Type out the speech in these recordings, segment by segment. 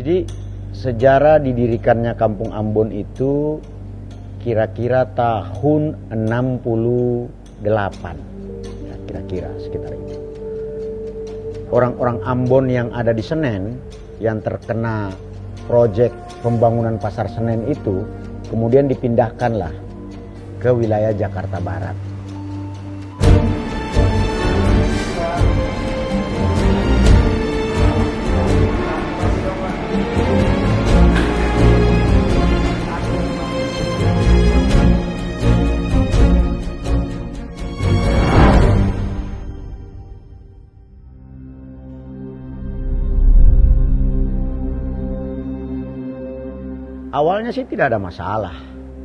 Jadi sejarah didirikannya Kampung Ambon itu kira-kira tahun 68, ya, kira-kira sekitar itu. Orang-orang Ambon yang ada di Senen yang terkena proyek pembangunan pasar Senen itu kemudian dipindahkanlah ke wilayah Jakarta Barat. Awalnya sih tidak ada masalah.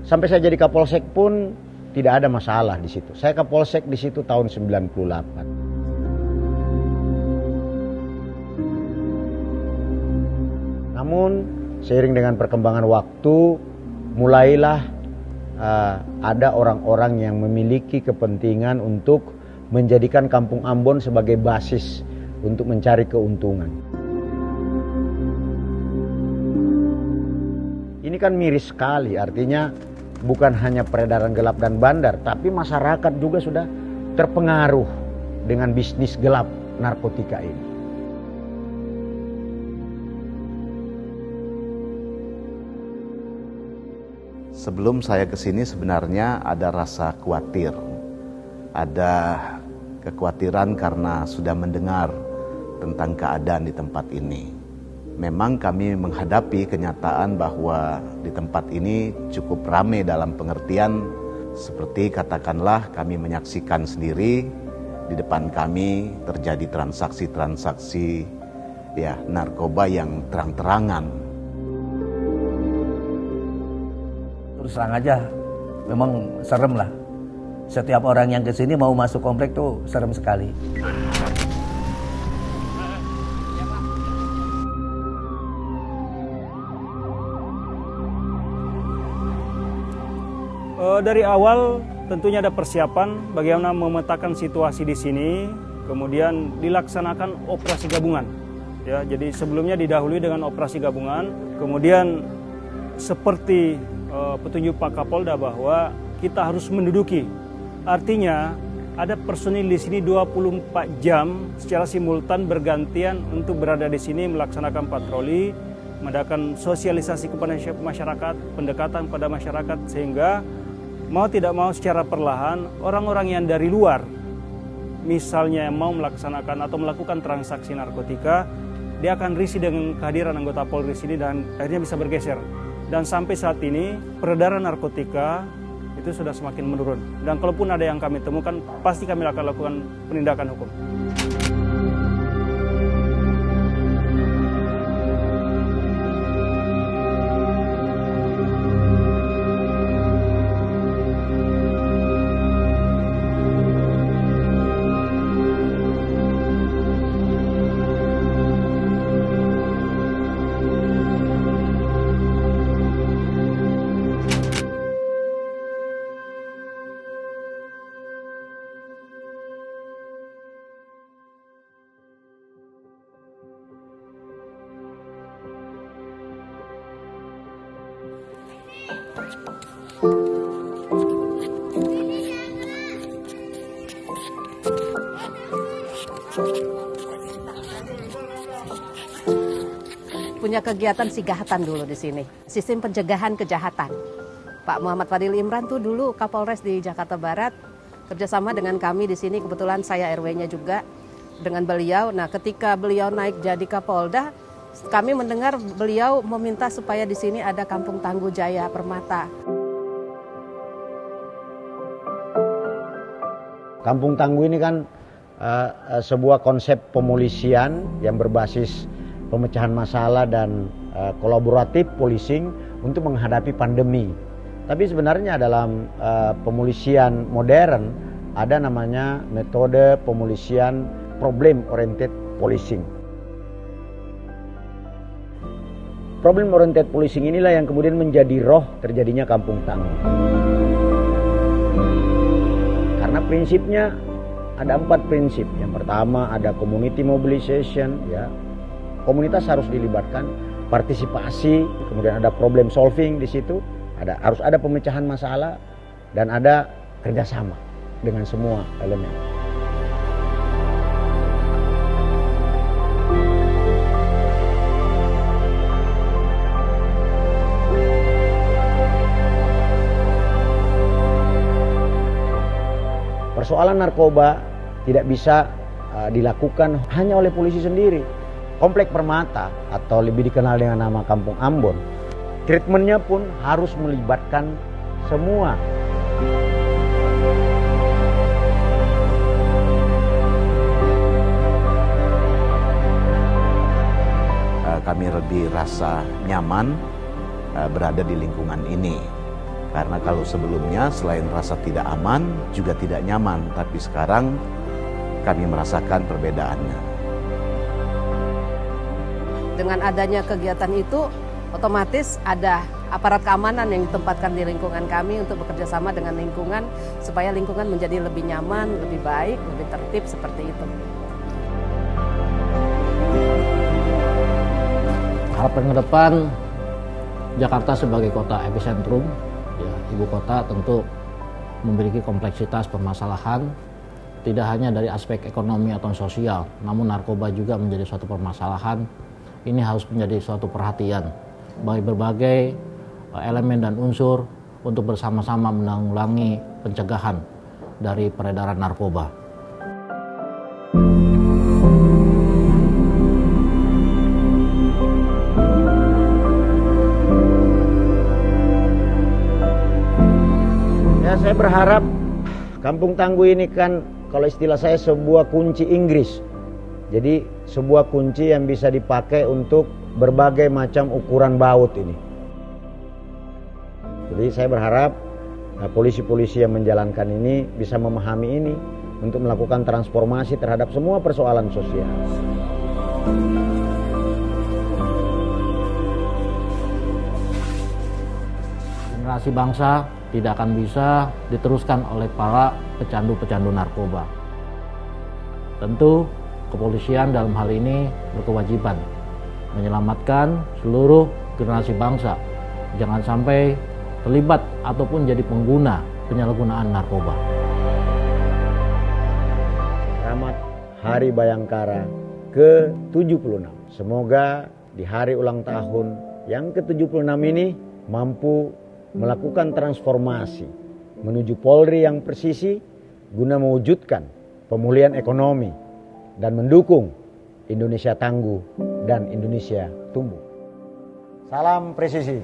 Sampai saya jadi Kapolsek pun tidak ada masalah di situ. Saya Kapolsek di situ tahun 98. Namun seiring dengan perkembangan waktu, mulailah ada orang-orang yang memiliki kepentingan untuk menjadikan Kampung Ambon sebagai basis untuk mencari keuntungan. Ini kan miris sekali, artinya bukan hanya peredaran gelap dan bandar, tapi masyarakat juga sudah terpengaruh dengan bisnis gelap narkotika ini. Sebelum saya ke sini sebenarnya ada rasa khawatir. Ada kekhawatiran karena sudah mendengar tentang keadaan di tempat ini. Memang kami menghadapi kenyataan bahwa di tempat ini cukup ramai dalam pengertian seperti katakanlah kami menyaksikan sendiri di depan kami terjadi transaksi-transaksi ya narkoba yang terang-terangan. Terus terang aja, memang serem lah. Setiap orang yang kesini mau masuk komplek tuh serem sekali. Dari awal tentunya ada persiapan bagaimana memetakan situasi di sini, kemudian dilaksanakan operasi gabungan. Ya, jadi sebelumnya didahului dengan operasi gabungan, kemudian seperti petunjuk Pak Kapolda bahwa kita harus menduduki. Artinya ada personil di sini 24 jam secara simultan bergantian untuk berada di sini melaksanakan patroli, mengadakan sosialisasi kepada masyarakat, pendekatan pada masyarakat sehingga mau tidak mau secara perlahan orang-orang yang dari luar misalnya yang mau melaksanakan atau melakukan transaksi narkotika, dia akan risih dengan kehadiran anggota Polri di sini dan akhirnya bisa bergeser. Dan sampai saat ini peredaran narkotika itu sudah semakin menurun. Dan kalaupun ada yang kami temukan, pasti kami akan lakukan penindakan hukum. Punya kegiatan sigahatan dulu di sini, sistem pencegahan kejahatan. Pak Muhammad Fadil Imran tuh dulu Kapolres di Jakarta Barat, kerjasama dengan kami di sini, kebetulan saya RW-nya juga dengan beliau. Nah, ketika beliau naik jadi Kapolda, kami mendengar beliau meminta supaya di sini ada Kampung Tangguh Jaya Permata. Kampung Tangguh ini kan sebuah konsep pemolisian yang berbasis pemecahan masalah dan kolaboratif policing untuk menghadapi pandemi. Tapi sebenarnya dalam pemolisian modern ada namanya metode pemolisian problem oriented policing. Problem oriented policing inilah yang kemudian menjadi roh terjadinya Kampung Tangguh. Karena prinsipnya ada 4 prinsip. Yang pertama ada community mobilization, ya. Komunitas harus dilibatkan. partisipasi, kemudian ada problem solving di situ, harus ada pemecahan masalah dan ada kerjasama dengan semua elemen. Persoalan narkoba tidak bisa dilakukan hanya oleh polisi sendiri. Komplek Permata atau lebih dikenal dengan nama Kampung Ambon, treatmentnya pun harus melibatkan semua. Kami lebih rasa nyaman berada di lingkungan ini. Karena kalau sebelumnya selain rasa tidak aman, juga tidak nyaman. Tapi sekarang kami merasakan perbedaannya. Dengan adanya kegiatan itu, otomatis ada aparat keamanan yang ditempatkan di lingkungan kami untuk bekerja sama dengan lingkungan, supaya lingkungan menjadi lebih nyaman, lebih baik, lebih tertib seperti itu. Harapan ke depan, Jakarta sebagai kota epicentrum, ya, ibu kota tentu memiliki kompleksitas permasalahan, tidak hanya dari aspek ekonomi atau sosial, namun narkoba juga menjadi suatu permasalahan. Ini harus menjadi suatu perhatian bagi berbagai elemen dan unsur untuk bersama-sama menanggulangi pencegahan dari peredaran narkoba. Ya, saya berharap Kampung Tangguh ini kan kalau istilah saya sebuah kunci Inggris. Jadi sebuah kunci yang bisa dipakai untuk berbagai macam ukuran baut ini. Jadi saya berharap polisi-polisi yang menjalankan ini bisa memahami ini untuk melakukan transformasi terhadap semua persoalan sosial. Generasi bangsa tidak akan bisa diteruskan oleh para pecandu-pecandu narkoba. Tentu kepolisian dalam hal ini berkewajiban menyelamatkan seluruh generasi bangsa, jangan sampai terlibat ataupun jadi pengguna penyalahgunaan narkoba. Selamat Hari Bayangkara ke-76. Semoga di hari ulang tahun yang ke-76 ini mampu melakukan transformasi menuju Polri yang presisi guna mewujudkan pemulihan ekonomi dan mendukung Indonesia tangguh dan Indonesia tumbuh. Salam presisi.